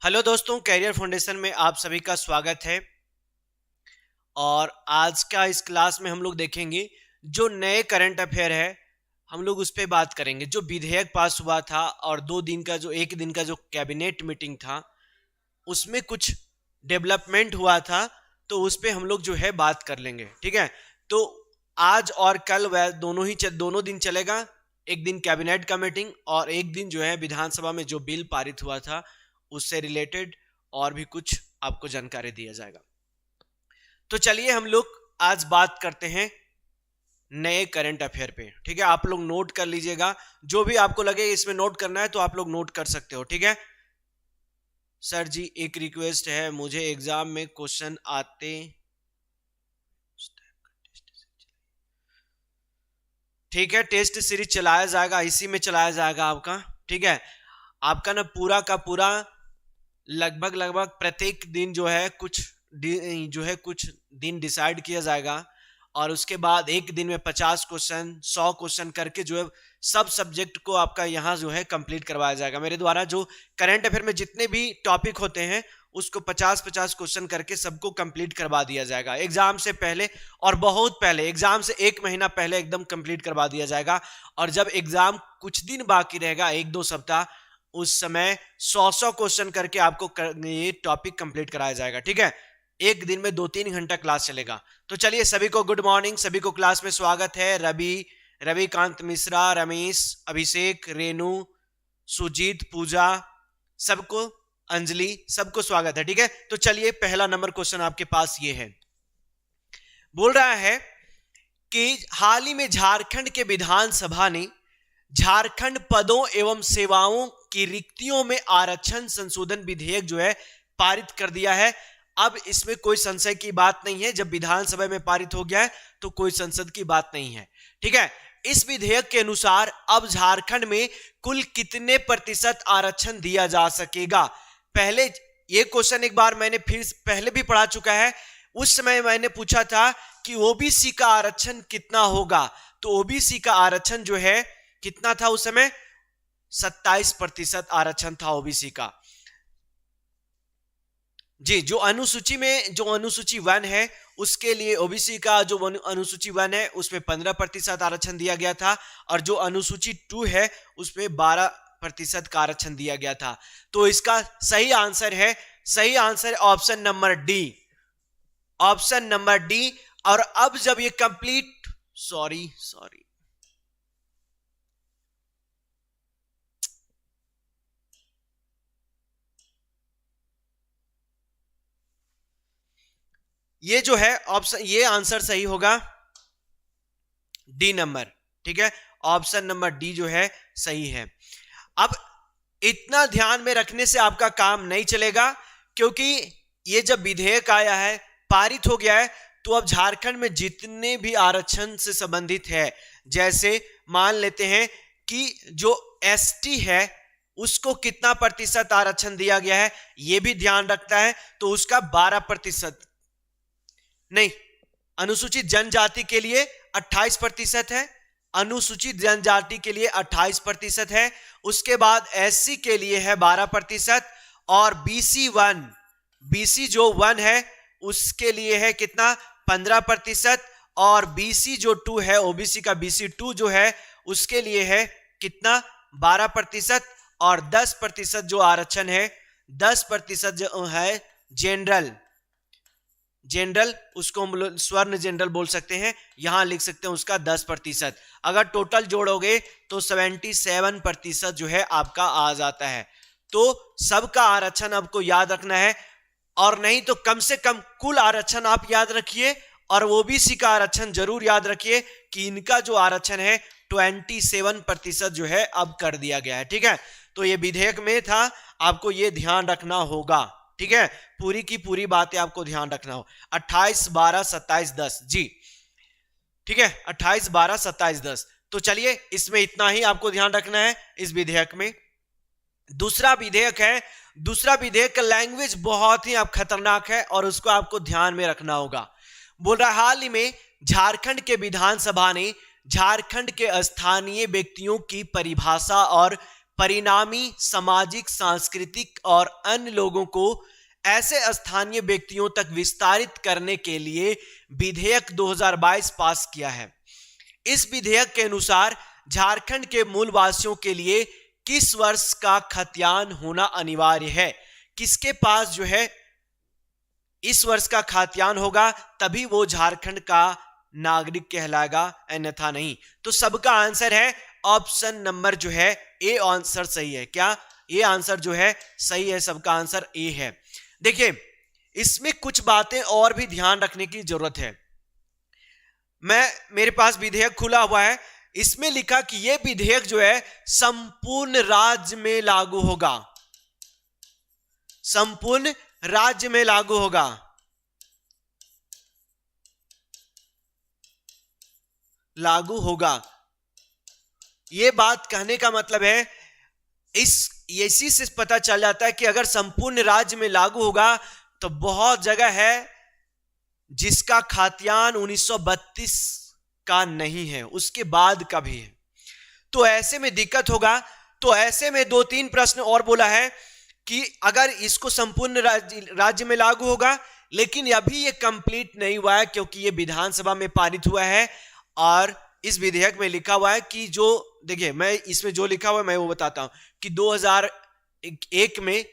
Hello दोस्तों, career foundation में आप सभी का स्वागत है। और आज का इस क्लास में हम लोग देखेंगे जो नए करंट अफेयर है, हम लोग उस पर बात करेंगे। जो विधेयक पास हुआ था और एक दिन का जो कैबिनेट मीटिंग था, उसमें कुछ डेवलपमेंट हुआ था, तो उस पर हम लोग जो है बात कर लेंगे। ठीक है, तो आज और कल वह दोनों दिन चलेगा। एक दिन कैबिनेट का मीटिंग और एक दिन जो है विधानसभा में जो बिल पारित हुआ था उससे रिलेटेड और भी कुछ आपको जानकारी दिया जाएगा। तो चलिए हम लोग आज बात करते हैं नए करंट अफेयर पे। ठीक है, आप लोग नोट कर लीजिएगा, जो भी आपको लगे इसमें नोट करना है तो आप लोग नोट कर सकते हो। ठीक है सर जी, एक रिक्वेस्ट है, मुझे एग्जाम में क्वेश्चन आते ठीक है, टेस्ट सीरीज चलाया जाएगा, इसी में चलाया जाएगा आपका। ठीक है, आपका ना पूरा का पूरा लगभग प्रत्येक दिन जो है कुछ दिन डिसाइड किया जाएगा और उसके बाद एक दिन में 50 क्वेश्चन 100 क्वेश्चन करके जो है सब सब्जेक्ट को आपका यहाँ जो है कंप्लीट करवाया जाएगा मेरे द्वारा। जो करंट अफेयर में जितने भी टॉपिक होते हैं उसको 50-50 क्वेश्चन करके सबको कंप्लीट करवा दिया जाएगा एग्जाम से पहले, और बहुत पहले एग्जाम से 1 महीना पहले एकदम कंप्लीट करवा दिया जाएगा। और जब एग्जाम कुछ दिन बाकी रहेगा, 1-2 सप्ताह, उस समय 100 क्वेश्चन करके आपको ये टॉपिक कंप्लीट कराया जाएगा। ठीक है, एक दिन में 2-3 घंटा क्लास चलेगा। तो चलिए सभी को गुड मॉर्निंग, सभी को क्लास में स्वागत है। रविकांत मिश्रा, रमेश, अभिषेक, रेनू, सुजीत, पूजा, सबको, अंजलि, सबको स्वागत है। ठीक है, तो चलिए पहला नंबर क्वेश्चन आपके पास ये है, बोल रहा है कि हाल ही में झारखंड के विधानसभा ने झारखंड पदों एवं सेवाओं की रिक्तियों में आरक्षण संशोधन विधेयक जो है पारित कर दिया है। अब इसमें कोई संशय की बात नहीं है, जब विधानसभा में पारित हो गया है तो कोई संसद की बात नहीं है। ठीक है, इस विधेयक के अनुसार अब झारखंड में कुल कितने प्रतिशत आरक्षण दिया जा सकेगा। पहले ये क्वेश्चन एक बार मैंने फिर पहले भी पढ़ा चुका है। उस समय मैंने पूछा था कि ओबीसी का आरक्षण कितना होगा, तो ओबीसी का आरक्षण जो है कितना था उस समय, 27% आरक्षण था ओबीसी का। जी, जो अनुसूची 1 है उसके लिए ओबीसी का जो अनुसूची 1 है उसमें 15% आरक्षण दिया गया था, और जो अनुसूची 2 है उसमें 12% का आरक्षण दिया गया था। तो इसका सही आंसर है ऑप्शन नंबर डी। और अब जब ये कंप्लीट सॉरी ये जो है ऑप्शन, ये आंसर सही होगा डी नंबर। ठीक है, ऑप्शन नंबर डी जो है सही है। अब इतना ध्यान में रखने से आपका काम नहीं चलेगा, क्योंकि ये जब विधेयक आया है, पारित हो गया है, तो अब झारखंड में जितने भी आरक्षण से संबंधित है, जैसे मान लेते हैं कि जो एसटी है उसको कितना प्रतिशत आरक्षण दिया गया है, यह भी ध्यान रखता है, तो उसका 12% नहीं, अनुसूचित जनजाति के लिए 28% है, अनुसूचित जनजाति के लिए 28% है, उसके बाद एससी के लिए है 12%, और बीसी जो 1 है उसके लिए है कितना, 15%, और बीसी जो 2 है, ओबीसी का बीसी 2 जो है उसके लिए है कितना, 12%, और 10% जो आरक्षण है, 10% जो है जनरल, उसको हम स्वर्ण जनरल बोल सकते हैं, यहां लिख सकते हैं उसका 10%। अगर टोटल जोड़ोगे तो 77% जो है आपका आ जाता है। तो सबका आरक्षण आपको याद रखना है, और नहीं तो कम से कम कुल आरक्षण आप याद रखिए, और ओबीसी का आरक्षण जरूर याद रखिए कि इनका जो आरक्षण है 27% जो है अब कर दिया गया है। ठीक है, तो ये विधेयक में था, आपको ये ध्यान रखना होगा। ठीक है, पूरी की पूरी बातें आपको ध्यान रखना हो। 28, 12, 27, 10 जी। ठीक है, 28, 12, 27, 10। तो चलिए इसमें इतना ही आपको ध्यान रखना है इस विधेयक में। दूसरा विधेयक का लैंग्वेज बहुत ही आप खतरनाक है और उसको आपको ध्यान में रखना होगा। बोल रहा है, हाल ही में झारखंड के विधानसभा ने झारखंड के स्थानीय व्यक्तियों की परिभाषा और परिणामी सामाजिक, सांस्कृतिक और अन्य लोगों को ऐसे स्थानीय व्यक्तियों तक विस्तारित करने के लिए विधेयक 2022 पास किया है। इस विधेयक के अनुसार झारखंड के मूल वासियों के लिए किस वर्ष का खतियान होना अनिवार्य है? किसके पास जो है इस वर्ष का खतियान होगा तभी वो झारखंड का नागरिक कहलाएगा, अन्यथा नहीं। तो सबका आंसर है ऑप्शन नंबर जो है ए आंसर सही है। क्या ये आंसर जो है सही है? सबका आंसर ए है। देखिए इसमें कुछ बातें और भी ध्यान रखने की जरूरत है। मेरे पास विधेयक खुला हुआ है, इसमें लिखा कि यह विधेयक जो है संपूर्ण राज्य में लागू होगा, संपूर्ण राज्य में लागू होगा। लागू होगा, यह बात कहने का मतलब है इसी से पता चल जाता है कि अगर संपूर्ण राज्य में लागू होगा तो बहुत जगह है जिसका खतियान 1932 का नहीं है, उसके बाद का भी है, तो ऐसे में दिक्कत होगा। तो ऐसे में 2-3 प्रश्न और बोला है कि अगर इसको संपूर्ण राज्य में लागू होगा, लेकिन अभी ये कंप्लीट नहीं हुआ है क्योंकि ये विधानसभा में पारित हुआ है। और इस विधेयक में लिखा हुआ है कि जो देखिए मैं इसमें जो लिखा हुआ है मैं वो बताता हूं कि 2001 में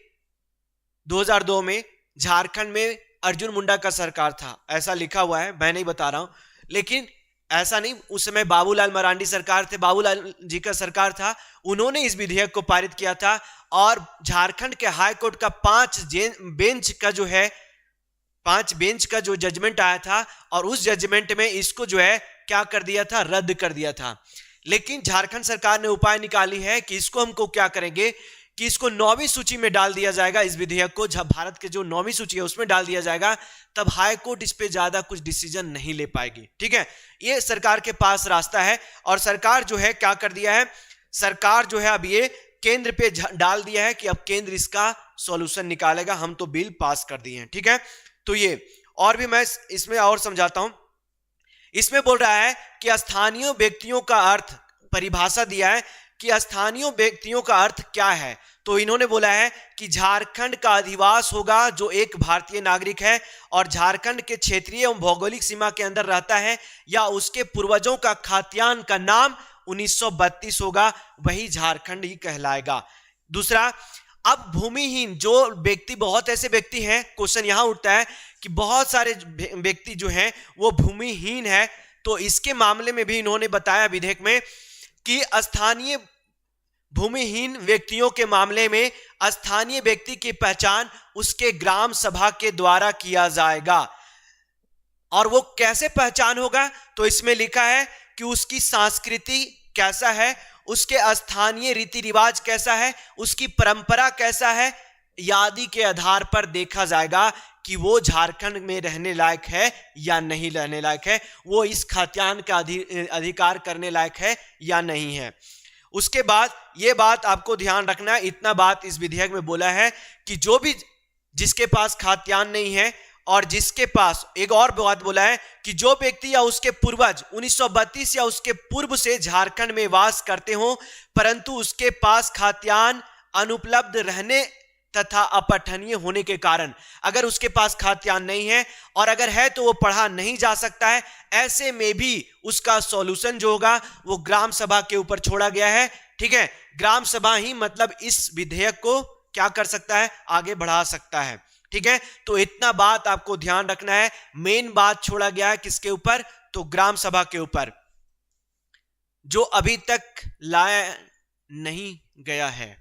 2002 में झारखंड में अर्जुन मुंडा का सरकार था, ऐसा लिखा हुआ है, मैं नहीं बता रहा हूं। लेकिन ऐसा नहीं, उस समय बाबूलाल मरांडी सरकार थे, बाबूलाल जी का सरकार था, उन्होंने इस विधेयक को पारित किया था। और झारखंड के हाई कोर्ट का 5 बेंच का जो जजमेंट आया था और उस जजमेंट में इसको जो है क्या कर दिया था, रद्द कर दिया था। लेकिन झारखंड सरकार ने उपाय निकाली है कि इसको हमको क्या करेंगे कि इसको 9वीं सूची में डाल दिया जाएगा। इस विधेयक को जब भारत के जो 9वीं सूची है उसमें डाल दिया जाएगा, तब हाई कोर्ट इस पे ज्यादा कुछ डिसीजन नहीं ले पाएगी। ठीक है, ये सरकार के पास रास्ता है। और सरकार जो है क्या कर दिया है, सरकार जो है अब ये केंद्र पे डाल दिया है कि अब केंद्र इसका सॉल्यूशन निकालेगा, हम तो बिल पास कर दिए हैं। ठीक है, तो ये और भी मैं इसमें और समझाता हूं। इसमें बोल रहा है कि स्थानीय व्यक्तियों का अर्थ, परिभाषा दिया है कि स्थानीय व्यक्तियों का अर्थ क्या है। तो इन्होंने बोला है कि झारखंड का अधिवास होगा जो एक भारतीय नागरिक है और झारखंड के क्षेत्रीय एवं भौगोलिक सीमा के अंदर रहता है या उसके पूर्वजों का खतियान का नाम 1932 होगा, वही झारखंड ही कहलाएगा। दूसरा, अब भूमिहीन जो व्यक्ति, बहुत ऐसे व्यक्ति हैं, क्वेश्चन यहां उठता है कि बहुत सारे व्यक्ति जो हैं वो भूमिहीन है, तो इसके मामले में भी इन्होंने बताया विधेयक में कि स्थानीय भूमिहीन व्यक्तियों के मामले में स्थानीय व्यक्ति की पहचान उसके ग्राम सभा के द्वारा किया जाएगा। और वो कैसे पहचान होगा, तो इसमें लिखा है कि उसकी संस्कृति कैसा है, उसके स्थानीय रीति रिवाज कैसा है, उसकी परंपरा कैसा है, आदि के आधार पर देखा जाएगा कि वो झारखंड में रहने लायक है या नहीं रहने लायक है, वो इस खतियान का अधिकार करने लायक है या नहीं है। उसके बाद ये बात आपको ध्यान रखना है, इतना बात इस विधेयक में बोला है कि जो भी जिसके पास खतियान नहीं है और जिसके पास, एक और बात बोला है कि जो व्यक्ति या उसके पूर्वज 1932 या उसके पूर्व से झारखंड में वास करते हो परंतु उसके पास खतियान अनुपलब्ध रहने तथा अपठनीय होने के कारण, अगर उसके पास खतियान नहीं है और अगर है तो वो पढ़ा नहीं जा सकता है, ऐसे में भी उसका सॉल्यूशन जो होगा वो ग्राम सभा के ऊपर छोड़ा गया है। ठीक है, ग्राम सभा ही मतलब इस विधेयक को क्या कर सकता है, आगे बढ़ा सकता है। ठीक है, तो इतना बात आपको ध्यान रखना है। मेन बात छोड़ा गया है किसके ऊपर, तो ग्राम सभा के ऊपर, जो अभी तक लाया नहीं गया है।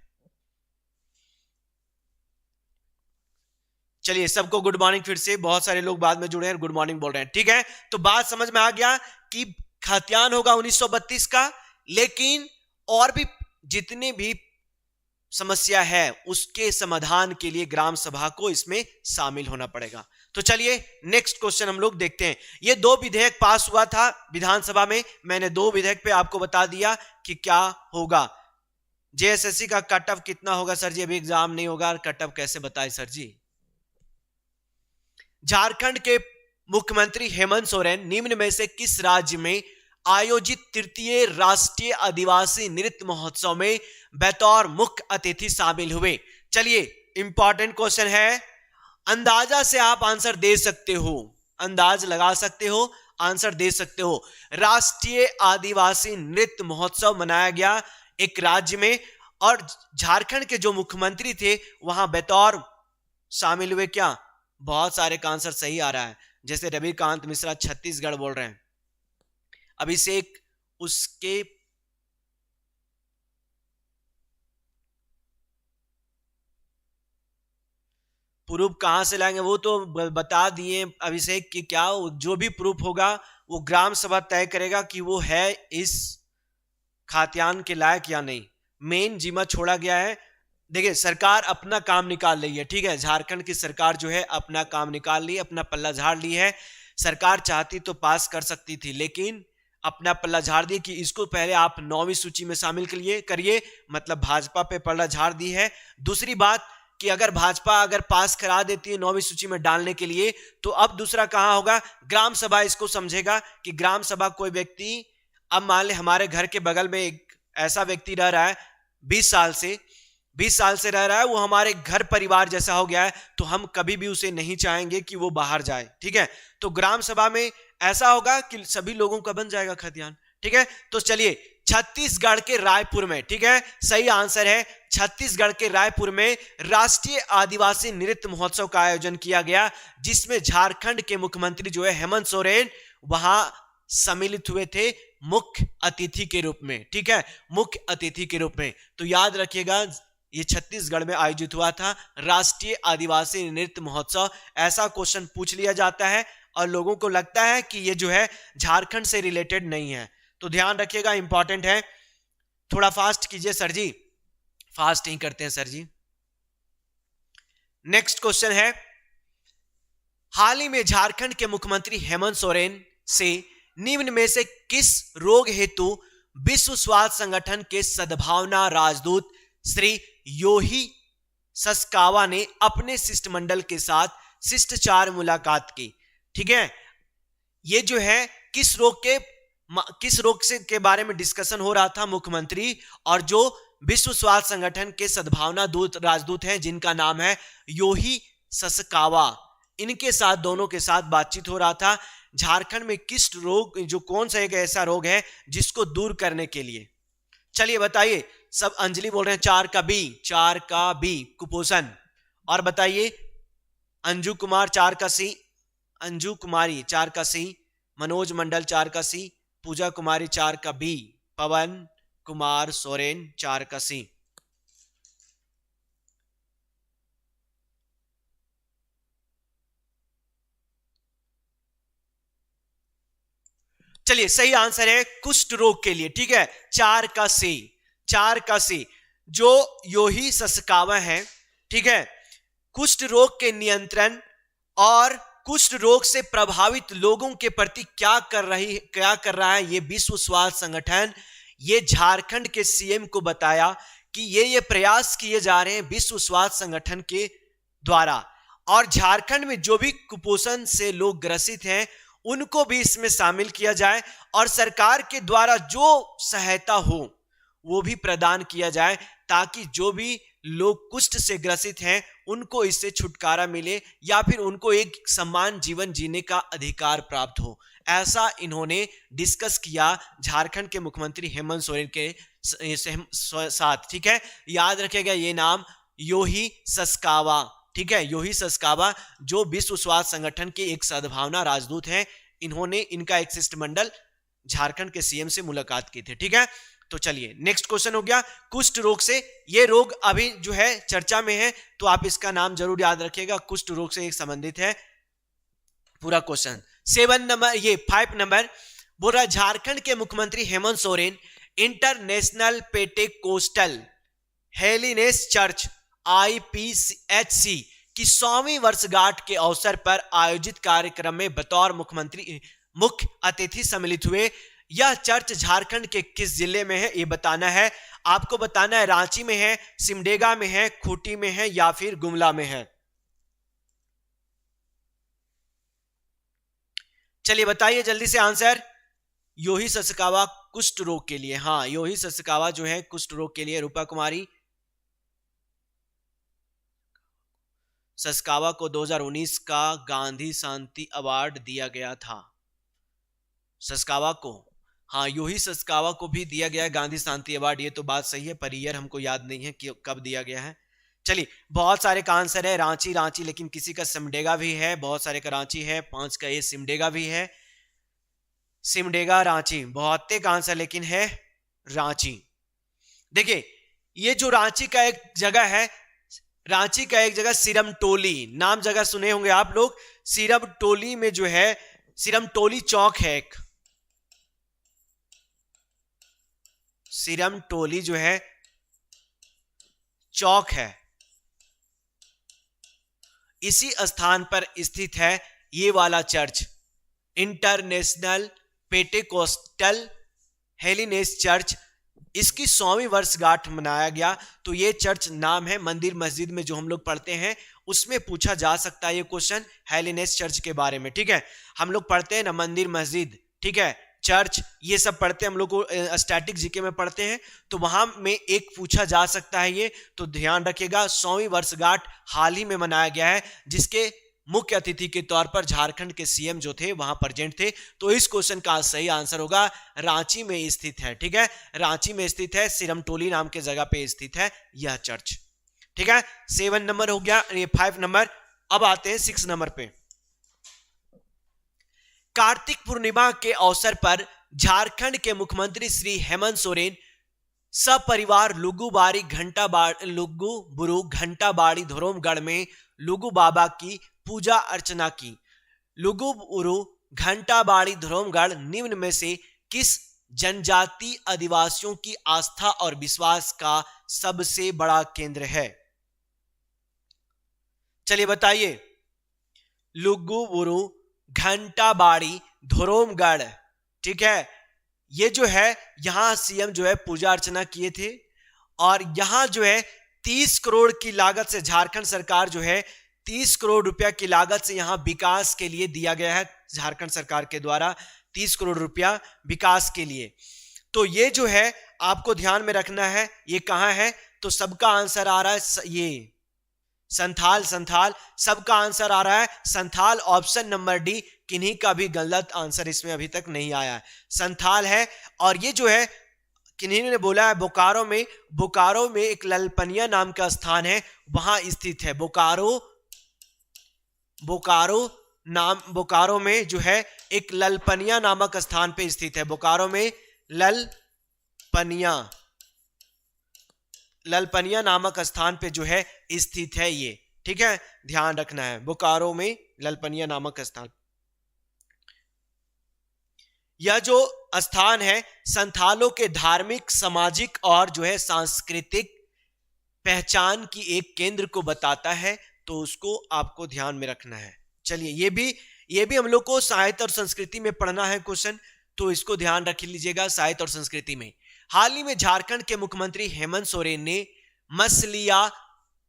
चलिए, सबको गुड मॉर्निंग। फिर से बहुत सारे लोग बाद में जुड़े हैं, गुड मॉर्निंग बोल रहे हैं। ठीक है, तो बात समझ में आ गया कि खतियान होगा 1932 का, लेकिन और भी जितने भी समस्या है उसके समाधान के लिए ग्राम सभा को इसमें शामिल होना पड़ेगा। तो चलिए नेक्स्ट क्वेश्चन हम लोग देखते हैं। ये 2 विधेयक पास हुआ था विधानसभा में, मैंने 2 विधेयक पे आपको बता दिया कि क्या होगा। जेएसएससी का कट ऑफ कितना होगा सर जी, अभी एग्जाम नहीं होगा, कट ऑफ कैसे बताए सर जी। झारखंड के मुख्यमंत्री हेमंत सोरेन निम्न में से किस राज्य में आयोजित तृतीय राष्ट्रीय आदिवासी नृत्य महोत्सव में बतौर मुख्य अतिथि शामिल हुए। चलिए इंपॉर्टेंट क्वेश्चन है, अंदाजा से आप आंसर दे सकते हो, अंदाज लगा सकते हो, आंसर दे सकते हो। राष्ट्रीय आदिवासी नृत्य महोत्सव मनाया गया एक राज्य में और झारखंड के जो मुख्यमंत्री थे वहां बतौर शामिल हुए। क्या बहुत सारे का आंसर सही आ रहा है, जैसे रविकांत मिश्रा छत्तीसगढ़ बोल रहे हैं, अभिषेक उसके प्रूफ कहां से लाएंगे वो तो बता दिए अभिषेक कि क्या जो भी प्रूफ होगा वो ग्राम सभा तय करेगा कि वो है इस खाद्यान्न के लायक या नहीं। मेन जिम्मा छोड़ा गया है। देखिए सरकार अपना काम निकाल रही है, ठीक है, झारखंड की सरकार जो है अपना काम निकाल ली, अपना पल्ला झाड़ ली है। सरकार चाहती तो पास कर सकती थी, लेकिन अपना पल्ला झाड़ दी कि इसको पहले आप 9वीं सूची में शामिल करिए, मतलब भाजपा पे पल्ला झाड़ दी है। दूसरी बात कि अगर भाजपा अगर पास करा देती है 9वीं सूची में डालने के लिए, तो अब दूसरा कहां होगा, ग्राम सभा इसको समझेगा कि ग्राम सभा कोई व्यक्ति, अब मान ले हमारे घर के बगल में एक ऐसा व्यक्ति रह रहा है 20 साल से रह रहा है, वो हमारे घर परिवार जैसा हो गया है, तो हम कभी भी उसे नहीं चाहेंगे कि वो बाहर जाए, ठीक है। तो ग्राम सभा में ऐसा होगा कि सभी लोगों का बन जाएगा खतियान, ठीक है। तो चलिए छत्तीसगढ़ के रायपुर में, ठीक है, सही आंसर है छत्तीसगढ़ के रायपुर में राष्ट्रीय आदिवासी नृत्य महोत्सव का आयोजन किया गया, जिसमें झारखंड के मुख्यमंत्री जो है हेमंत सोरेन वहां सम्मिलित हुए थे मुख्य अतिथि के रूप में, ठीक है, मुख्य अतिथि के रूप में। तो याद रखिएगा ये छत्तीसगढ़ में आयोजित हुआ था राष्ट्रीय आदिवासी नृत्य महोत्सव। ऐसा क्वेश्चन पूछ लिया जाता है और लोगों को लगता है कि ये जो है झारखंड से रिलेटेड नहीं है, तो ध्यान रखिएगा, इंपॉर्टेंट है। थोड़ा फास्ट कीजिए सर जी, फास्ट ही करते हैं सर जी। नेक्स्ट क्वेश्चन है, हाल ही में झारखंड के मुख्यमंत्री हेमंत सोरेन से निम्न में से किस रोग हेतु विश्व स्वास्थ्य संगठन के सद्भावना राजदूत श्री योही सस्कावा ने अपने शिष्टमंडल के साथ शिष्टाचार मुलाकात की, ठीक है। ये जो है किस रोग से के बारे में डिस्कशन हो रहा था मुख्यमंत्री और जो विश्व स्वास्थ्य संगठन के सद्भावना राजदूत हैं जिनका नाम है योही सस्कावा, इनके साथ दोनों के साथ बातचीत हो रहा था। झारखंड में किस रोग, जो कौन सा एक ऐसा रोग है जिसको दूर करने के लिए, चलिए बताइए। सब अंजलि बोल रहे हैं 4 का बी कुपोषण, और बताइए अंजू कुमार 4 का सी, अंजू कुमारी 4 का सी, मनोज मंडल 4 का सी, पूजा कुमारी 4 का बी, पवन कुमार सोरेन 4 का सी। चलिए सही आंसर है कुष्ठ रोग के लिए, ठीक है, 4 का सी जो योही सस्कावा है, ठीक है, कुष्ठ रोग के नियंत्रण और कुष्ठ रोग से प्रभावित लोगों के प्रति क्या कर रहा है ये विश्व स्वास्थ्य संगठन। ये झारखंड के सीएम को बताया कि ये प्रयास किए जा रहे हैं विश्व स्वास्थ्य संगठन के द्वारा, और झारखंड में जो भी कुपोषण से लोग ग्रसित हैं उनको भी इसमें शामिल किया जाए और सरकार के द्वारा जो सहायता हो वो भी प्रदान किया जाए, ताकि जो भी लोग कुष्ठ से ग्रसित हैं उनको इससे छुटकारा मिले या फिर उनको एक सम्मान जीवन जीने का अधिकार प्राप्त हो। ऐसा इन्होंने डिस्कस किया झारखंड के मुख्यमंत्री हेमंत सोरेन के साथ, ठीक है। याद रखिएगा ये नाम योही सस्कावा, ठीक है, योही सस्कावा जो विश्व स्वास्थ्य संगठन के एक सद्भावना राजदूत हैं। इन्होंने इनका एक शिष्टमंडल झारखंड के सीएम से मुलाकात की थी, ठीक है। तो चलिए नेक्स्ट क्वेश्चन हो गया कुष्ठ रोग से। ये रोग अभी जो है चर्चा में है, तो आप इसका नाम जरूर याद रखिएगा, कुष्ठ रोग से एक संबंधित है पूरा क्वेश्चन। 5 नंबर बोल रहा झारखंड के मुख्यमंत्री Hemant Soren international Pentecostal holiness church IPHC की 100वीं वर्षगांठ के अवसर पर आयोजित कार्यक्रम में बतौर मुख्य अतिथि सम्मिलित हुए। यह चर्च झारखंड के किस जिले में है ये बताना है आपको, बताना है रांची में है, सिमडेगा में है, खूंटी में है या फिर गुमला में है। चलिए बताइए जल्दी से आंसर। योही ससकावा कुष्ठ रोग के लिए, हाँ योही ससकावा जो है कुष्ठ रोग के लिए रूपा कुमारी ससकावा को 2019 का गांधी शांति अवार्ड दिया गया था। ससकावा को, हाँ योही ससकावा को भी दिया गया है गांधी शांति अवार्ड, ये तो बात सही है, पर ईयर हमको याद नहीं है कि कब दिया गया है। चलिए बहुत सारे का आंसर है रांची, रांची लेकिन किसी का सिमडेगा भी है, बहुत सारे का रांची है, 5 का ये सिमडेगा भी है, सिमडेगा रांची, बहुत का आंसर लेकिन है रांची। देखिए ये जो रांची का एक जगह है, रांची का एक जगह सिरमटोली नाम जगह सुने होंगे आप लोग, सिरमटोली में जो है सिरमटोली चौक है एक, सिरमटोली जो है चौक है, इसी स्थान पर स्थित है ये वाला चर्च, इंटरनेशनल पेंटेकोस्टल हेलिनेस चर्च। इसकी 100वीं वर्षगांठ मनाया गया, तो ये चर्च नाम है मंदिर मस्जिद में जो हम लोग पढ़ते हैं उसमें पूछा जा सकता है ये क्वेश्चन हेलिनेस चर्च के बारे में, ठीक है। हम लोग पढ़ते हैं ना मंदिर मस्जिद, ठीक है, चर्च, ये सब पढ़ते हैं हम लोग को स्टैटिक जीके में पढ़ते हैं, तो वहां में एक पूछा जा सकता है ये, तो ध्यान रखिएगा। 100वीं वर्षगांठ हाल ही में मनाया गया है, जिसके मुख्य अतिथि के तौर पर झारखंड के सीएम जो थे वहां प्रेजेंट थे, तो इस क्वेश्चन का सही आंसर होगा रांची में स्थित है, ठीक है, रांची में स्थित है, सिरमटोली नाम के जगह पे स्थित है यह चर्च, ठीक है। 7 नंबर हो गया, ये 5 नंबर। अब आते हैं 6 नंबर पे। कार्तिक पूर्णिमा के अवसर पर झारखंड के मुख्यमंत्री श्री हेमंत सोरेन सपरिवार लुगुबारी लुगुबुरु घंटाबाड़ी धोरमगढ़ में लुगु बाबा की पूजा अर्चना की। लुगुबुरु घंटाबाड़ी धोरमगढ़ निम्न में से किस जनजाति आदिवासियों की आस्था और विश्वास का सबसे बड़ा केंद्र है? चलिए बताइए। लुगुबुरु घंटाबाड़ी धोरमगढ़, ठीक है, ये जो है यहां सीएम जो है पूजा अर्चना किए थे, और यहां जो है 30 करोड़ की लागत से झारखंड सरकार जो है 30 करोड़ रुपया की लागत से यहां विकास के लिए दिया गया है, झारखंड सरकार के द्वारा 30 करोड़ रुपया विकास के लिए। तो ये जो है आपको ध्यान में रखना है, ये कहां है, तो सबका आंसर आ रहा है ये संथाल, संथाल, सबका आंसर आ रहा है संथाल, ऑप्शन नंबर डी। किन्हीं का भी गलत आंसर इसमें अभी तक नहीं आया है, संथाल है। और ये जो है किन्हीं ने बोला है बोकारो में, बोकारो में एक ललपनिया नाम का स्थान है, वहां स्थित है बोकारो, बोकारो में जो है एक ललपनिया नामक स्थान पे स्थित है, बोकारो में ललपनिया नामक स्थान पे जो है स्थित है ये, ठीक है, ध्यान रखना है, बोकारो में ललपनिया नामक स्थान। यह जो स्थान है संथालों के धार्मिक, सामाजिक और जो है सांस्कृतिक पहचान की एक केंद्र को बताता है, तो उसको आपको ध्यान में रखना है। चलिए ये भी हम लोग को साहित्य और संस्कृति में पढ़ना है क्वेश्चन, तो इसको ध्यान रख लीजिएगा साहित्य और संस्कृति में। हाल ही में झारखंड के मुख्यमंत्री हेमंत सोरेन ने मसलिया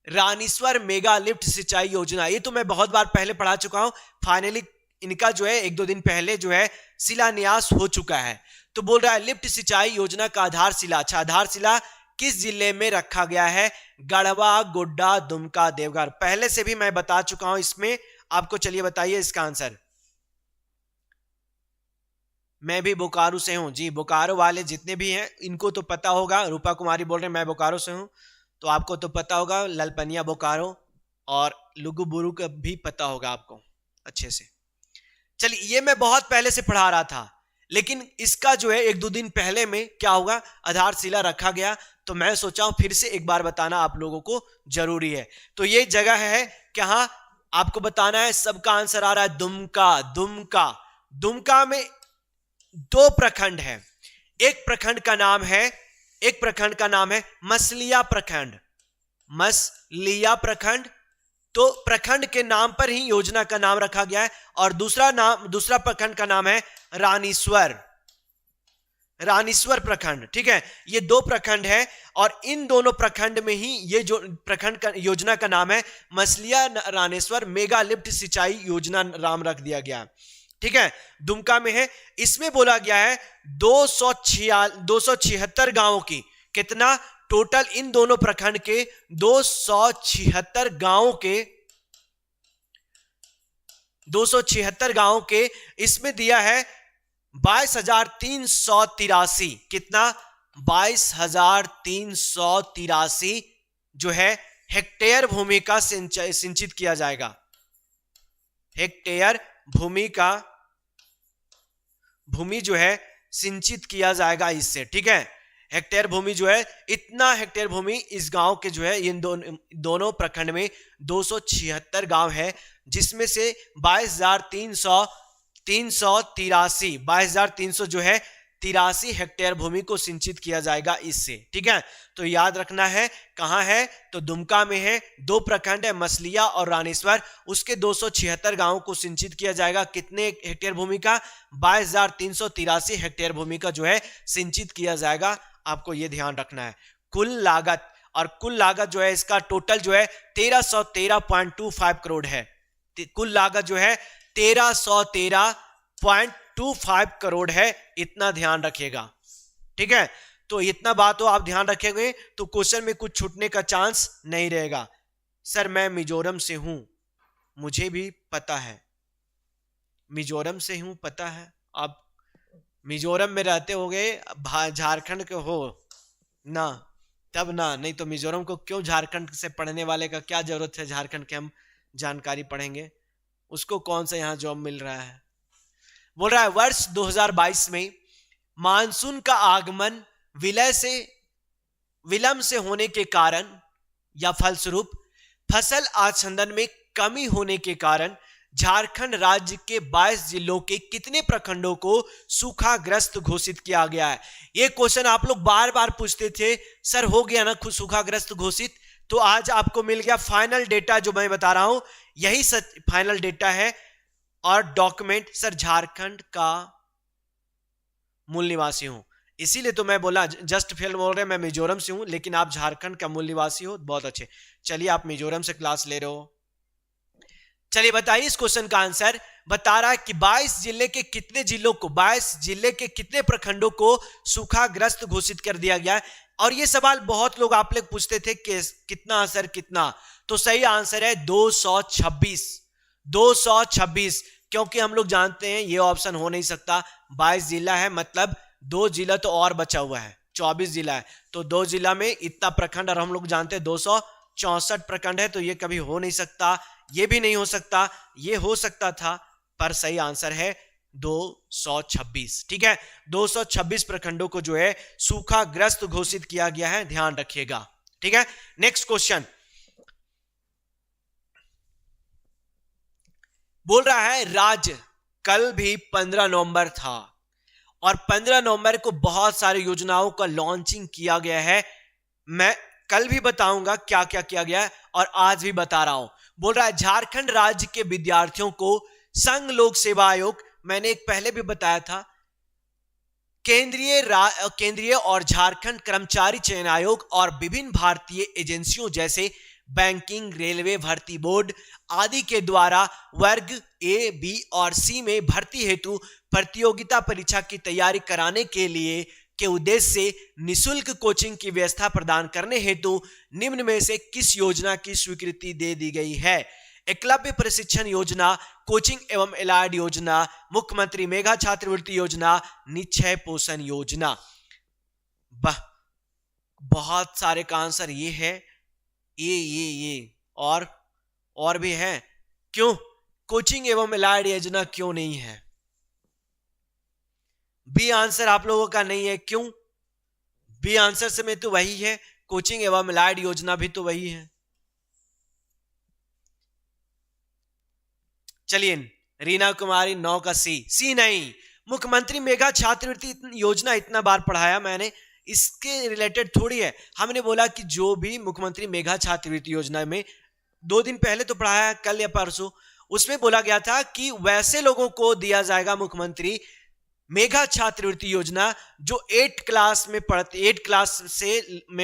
रानीश्वर मेगा लिफ्ट सिंचाई योजना, ये तो मैं बहुत बार पहले पढ़ा चुका हूं, फाइनली इनका जो है 1-2 दिन पहले जो है शिलान्यास हो चुका है। तो बोल रहा है लिफ्ट सिंचाई योजना का आधारशिला, अच्छा आधारशिला किस जिले में रखा गया है? गढ़वा, गोड्डा, दुमका, देवघर। पहले से भी मैं बता चुका हूं इसमें आपको, चलिए बताइए इसका आंसर। मैं भी बोकारो से हूं जी, बोकारो वाले जितने भी हैं इनको तो पता होगा, रूपा कुमारी बोल रहे हैं मैं बोकारो से हूं, तो आपको तो पता होगा ललपनिया बोकारो, और लुगुबुरु का भी पता होगा आपको अच्छे से। चलिए ये मैं बहुत पहले से पढ़ा रहा था, लेकिन इसका जो है 1-2 दिन पहले में क्या होगा आधारशिला रखा गया, तो मैं सोचा हूं फिर से एक बार बताना आप लोगों को जरूरी है। तो ये जगह है कहां आपको बताना है, सबका आंसर आ रहा है दुमका, दुमका। दुमका में 2 प्रखंड है, एक प्रखंड का नाम है मसलिया प्रखंड, मसलिया प्रखंड, तो प्रखंड के नाम पर ही योजना का नाम रखा गया है, और दूसरा प्रखंड का नाम है रानीश्वर प्रखंड, ठीक है, ये 2 प्रखंड है, और इन दोनों प्रखंड में ही ये जो प्रखंड का योजना का नाम है मसलिया रानीश्वर मेगा लिफ्ट सिंचाई योजना नाम रख दिया गया। ठीक है, दुमका में है। इसमें बोला गया है 276 गांवों की, कितना टोटल इन दोनों प्रखंड के 276 गांवों के इसमें दिया है 22,383, कितना 22,383 जो है हेक्टेयर भूमि का सिंचित किया जाएगा। हेक्टेयर भूमि जो है सिंचित किया जाएगा इससे, ठीक है। हेक्टेयर भूमि जो है, इतना हेक्टेयर भूमि इस गांव के जो है, इन दोनों प्रखंड में 276 गांव है, जिसमें से 22,383 जो है 83 हेक्टेयर भूमि को सिंचित किया जाएगा इससे, ठीक है। तो याद रखना है कहां है, तो दुमका में है। दो प्रखंड है, मसलिया और रानेश्वर, उसके 276 गांवों को सिंचित किया जाएगा। कितने हेक्टेयर भूमि का? 22,383 हेक्टेयर भूमि का जो है सिंचित किया जाएगा। आपको यह ध्यान रखना है। कुल लागत, और कुल लागत जो है इसका टोटल जो है 1313.25 करोड़ है। कुल लागत जो है 1313.25 करोड़ है, इतना ध्यान रखिएगा, ठीक है। तो इतना बात हो आप ध्यान रखेंगे तो क्वेश्चन में कुछ छूटने का चांस नहीं रहेगा। सर मैं मिजोरम से हूं, मुझे भी पता है, मिजोरम से हूं, पता है। आप मिजोरम में रहते होंगे, झारखंड के हो ना, तब ना, नहीं तो मिजोरम को क्यों झारखंड से पढ़ने वाले का क्या जरूरत है, झारखंड के हम जानकारी पढ़ेंगे, उसको कौन सा यहां जॉब मिल रहा है। बोल रहा है वर्ष 2022 में मानसून का आगमन विलंब से होने के कारण या फलस्वरूप फसल आच्छादन में कमी होने के कारण झारखंड राज्य के 22 जिलों के कितने प्रखंडों को सूखाग्रस्त घोषित किया गया है। यह क्वेश्चन आप लोग बार बार पूछते थे, सर हो गया ना खुद सूखाग्रस्त घोषित। तो आज आपको मिल गया फाइनल डेटा, जो मैं बता रहा हूं यही फाइनल डेटा है। और डॉक्यूमेंट, सर झारखंड का मूल निवासी हूं, इसीलिए तो मैं बोला, जस्ट फेल बोल रहे मैं मिजोरम से हूं, लेकिन आप झारखंड का मूल निवासी हो, बहुत अच्छे। चलिए आप मिजोरम से क्लास ले रहे हो। चलिए बताइए इस क्वेश्चन का आंसर। बता रहा है कि 22 जिले के कितने प्रखंडों को सूखाग्रस्त घोषित कर दिया गया है। और यह सवाल बहुत लोग आप लोग पूछते थे कि कितना आंसर कितना, तो सही आंसर है 226, क्योंकि हम लोग जानते हैं ये ऑप्शन हो नहीं सकता। 22 जिला है, मतलब 2 जिला तो और बचा हुआ है, 24 जिला है, तो 2 जिला में इतना प्रखंड, और हम लोग जानते हैं 264 प्रखंड है, तो ये कभी हो नहीं सकता। ये भी नहीं हो सकता, ये हो सकता था, पर सही आंसर है 226, ठीक है। 226 प्रखंडों को जो है सूखाग्रस्त घोषित किया गया है, ध्यान रखिएगा, ठीक है। नेक्स्ट क्वेश्चन बोल रहा है राज्य, कल भी 15 नवंबर था और 15 नवंबर को बहुत सारी योजनाओं का लॉन्चिंग किया गया है। मैं कल भी बताऊंगा क्या क्या किया गया है और आज भी बता रहा हूं। बोल रहा है झारखंड राज्य के विद्यार्थियों को संघ लोक सेवा आयोग, मैंने एक पहले भी बताया था, केंद्रीय और झारखंड कर्मचारी चयन आयोग और विभिन्न भारतीय एजेंसियों जैसे बैंकिंग, रेलवे भर्ती बोर्ड आदि के द्वारा वर्ग ए, बी और सी में भर्ती हेतु प्रतियोगिता परीक्षा की तैयारी कराने के लिए के उद्देश्य से निशुल्क कोचिंग की व्यवस्था प्रदान करने हेतु निम्न में से किस योजना की स्वीकृति दे दी गई है? एकलव्य प्रशिक्षण योजना, कोचिंग एवं एलाइड योजना, मुख्यमंत्री मेगा छात्रवृत्ति योजना, निश्चय पोषण योजना। बहुत सारे का आंसर ये है, ये और भी है। क्यों कोचिंग एवं एलाइड योजना क्यों नहीं है? बी आंसर आप लोगों का नहीं है, क्यों? बी आंसर से में तो वही है, कोचिंग एवं एलाइड योजना भी तो वही है। चलिए रीना कुमारी 9 का सी नहीं, मुख्यमंत्री मेगा छात्रवृत्ति योजना इतना बार पढ़ाया मैंने, इसके रिलेटेड थोड़ी है। हमने बोला कि जो भी मुख्यमंत्री मेगा छात्रवृत्ति योजना में 2 दिन पहले तो पढ़ाया, कल या परसों, उसमें बोला गया था कि वैसे लोगों को दिया जाएगा मुख्यमंत्री मेगा छात्रवृत्ति योजना जो 8 क्लास में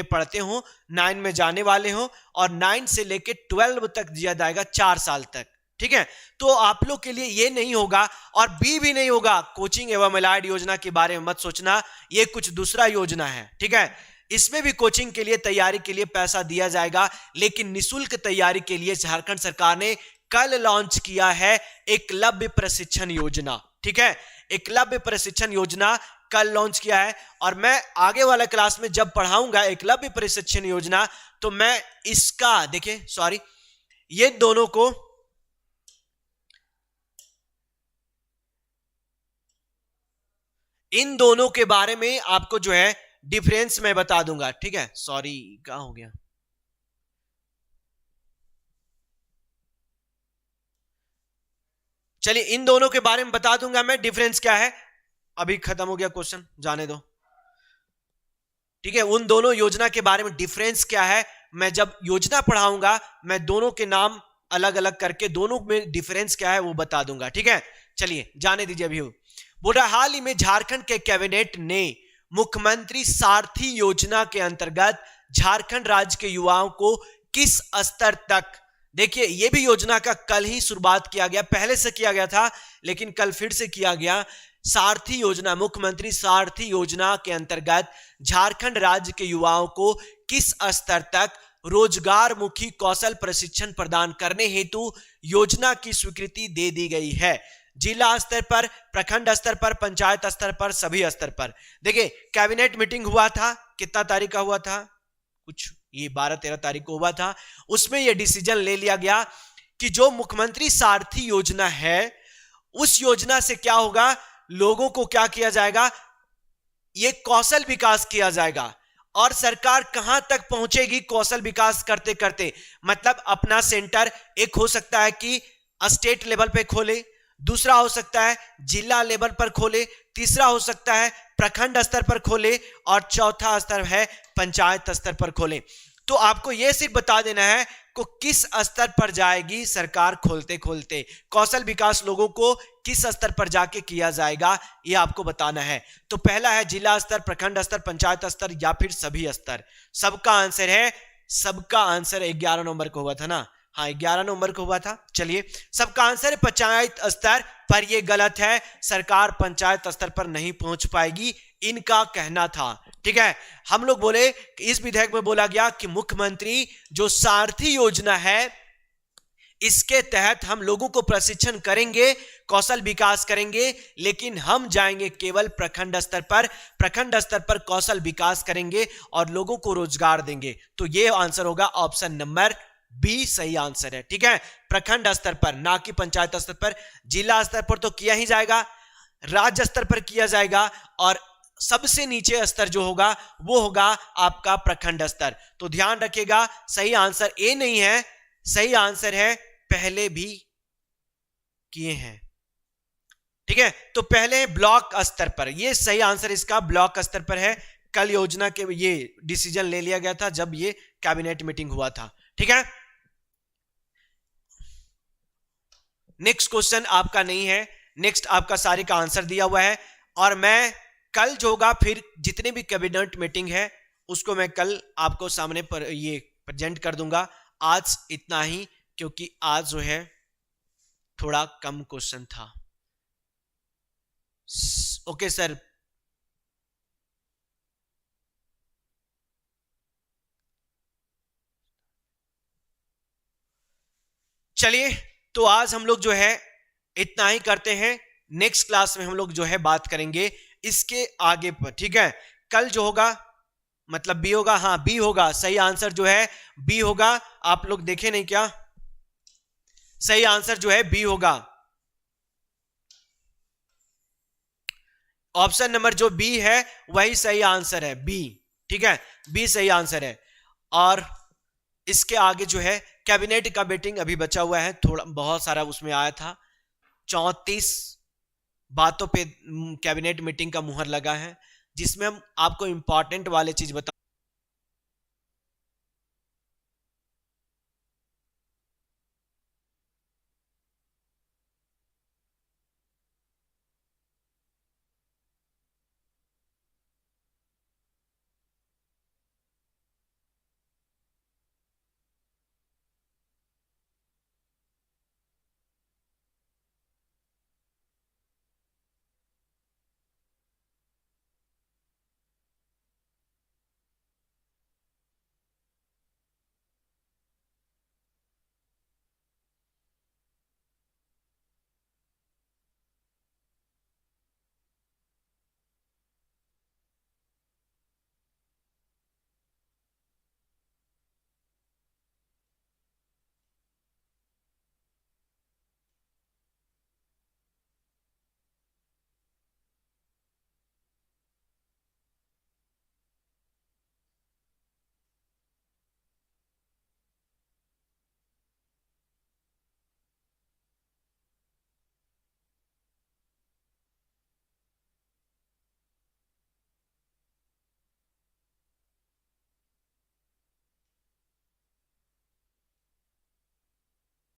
पढ़ते हो, 9 में जाने वाले हो, और 9 से लेके 12 तक दिया जाएगा, 4 साल तक, ठीक है, तो आप लोग के लिए ये नहीं होगा और बी भी नहीं होगा। कोचिंग एवं एलाइड योजना के बारे में मत सोचना, ये कुछ दूसरा योजना है। ठीक है, इसमें भी कोचिंग के लिए तैयारी के लिए पैसा दिया जाएगा, लेकिन निशुल्क तैयारी के लिए झारखंड सरकार ने कल लॉन्च किया है एकलव्य प्रशिक्षण योजना। ठीक है, एकलव्य प्रशिक्षण योजना कल लॉन्च किया है, और मैं आगे वाला क्लास में जब पढ़ाऊंगा एकलव्य प्रशिक्षण योजना, तो मैं इसका देखिए सॉरी ये दोनों को इन दोनों के बारे में आपको जो है डिफरेंस मैं बता दूंगा। ठीक है, सॉरी क्या हो गया, चलिए इन दोनों के बारे में बता दूंगा मैं, डिफरेंस क्या है। अभी खत्म हो गया क्वेश्चन, जाने दो। ठीक है, उन दोनों योजना के बारे में डिफरेंस क्या है, मैं जब योजना पढ़ाऊंगा मैं दोनों के नाम अलग अलग करके दोनों में डिफरेंस क्या है वो बता दूंगा। ठीक है, चलिए जाने दीजिए। अभी बोल रहा हाल ही में झारखंड के कैबिनेट ने मुख्यमंत्री सारथी योजना के अंतर्गत झारखंड राज्य के युवाओं को किस स्तर तक, देखिए ये भी योजना का कल ही शुरुआत किया गया, पहले से किया गया था लेकिन कल फिर से किया गया। सारथी योजना, मुख्यमंत्री सारथी योजना के अंतर्गत झारखंड राज्य के युवाओं को किस स्तर तक रोजगार मुखी कौशल प्रशिक्षण प्रदान करने हेतु योजना की स्वीकृति दे दी गई है। जिला स्तर पर, प्रखंड स्तर पर, पंचायत स्तर पर, सभी स्तर पर। देखिए कैबिनेट मीटिंग हुआ था, कितना तारीख का हुआ था, कुछ ये 12-13 तारीख को हुआ था। उसमें यह डिसीजन ले लिया गया कि जो मुख्यमंत्री सारथी योजना है उस योजना से क्या होगा, लोगों को क्या किया जाएगा, ये कौशल विकास किया जाएगा। और सरकार कहां तक पहुंचेगी कौशल विकास करते करते, मतलब अपना सेंटर एक हो सकता है कि स्टेट लेवल पे खोले, दूसरा हो सकता है जिला लेवल पर खोले, तीसरा हो सकता है प्रखंड स्तर पर खोले, और चौथा स्तर है पंचायत स्तर पर खोले। तो आपको यह सिर्फ बता देना है को किस स्तर पर जाएगी सरकार खोलते खोलते, कौशल विकास लोगों को किस स्तर पर जाके किया जाएगा ये आपको बताना है। तो पहला है जिला स्तर, प्रखंड स्तर, पंचायत स्तर या फिर सभी स्तर। सबका आंसर है, सबका आंसर 11 नवंबर को हुआ था ना, हाँ 11 नवंबर को हुआ था। चलिए सबका आंसर है पंचायत स्तर पर, यह गलत है, सरकार पंचायत स्तर पर नहीं पहुंच पाएगी, इनका कहना था। ठीक है, हम लोग बोले कि इस विधेयक में बोला गया कि मुख्यमंत्री जो सारथी योजना है इसके तहत हम लोगों को प्रशिक्षण करेंगे, कौशल विकास करेंगे, लेकिन हम जाएंगे केवल प्रखंड स्तर पर, प्रखंड स्तर पर कौशल विकास करेंगे और लोगों को रोजगार देंगे। तो यह आंसर होगा ऑप्शन नंबर बी, सही आंसर है। ठीक है, प्रखंड स्तर पर, ना कि पंचायत स्तर पर। जिला स्तर पर तो किया ही जाएगा, राज्य स्तर पर किया जाएगा, और सबसे नीचे स्तर जो होगा वो होगा आपका प्रखंड स्तर। तो ध्यान रखिएगा, सही आंसर ए नहीं है, सही आंसर है पहले भी किए हैं। ठीक है, तो पहले ब्लॉक स्तर पर, ये सही आंसर इसका ब्लॉक स्तर पर है। कल योजना के ये डिसीजन ले लिया गया था जब ये कैबिनेट मीटिंग हुआ था। ठीक है, नेक्स्ट क्वेश्चन आपका नहीं है, नेक्स्ट आपका सारे का आंसर दिया हुआ है, और मैं कल जो होगा फिर जितने भी कैबिनेट मीटिंग है उसको मैं कल आपको सामने पर ये प्रेजेंट कर दूंगा। आज इतना ही, क्योंकि आज जो है थोड़ा कम क्वेश्चन था। ओके सर, चलिए तो आज हम लोग जो है इतना ही करते हैं। नेक्स्ट क्लास में हम लोग जो है बात करेंगे इसके आगे पर। ठीक है, कल जो होगा मतलब बी होगा, हाँ बी होगा, सही आंसर जो है बी होगा। आप लोग देखे नहीं क्या, सही आंसर जो है बी होगा, ऑप्शन नंबर जो बी है वही सही आंसर है, बी। ठीक है, बी सही आंसर है। और इसके आगे जो है कैबिनेट का मीटिंग अभी बचा हुआ है, थोड़ा बहुत सारा उसमें आया था, 34 बातों पे कैबिनेट मीटिंग का मुहर लगा है, जिसमें हम आपको इंपॉर्टेंट वाले चीज बता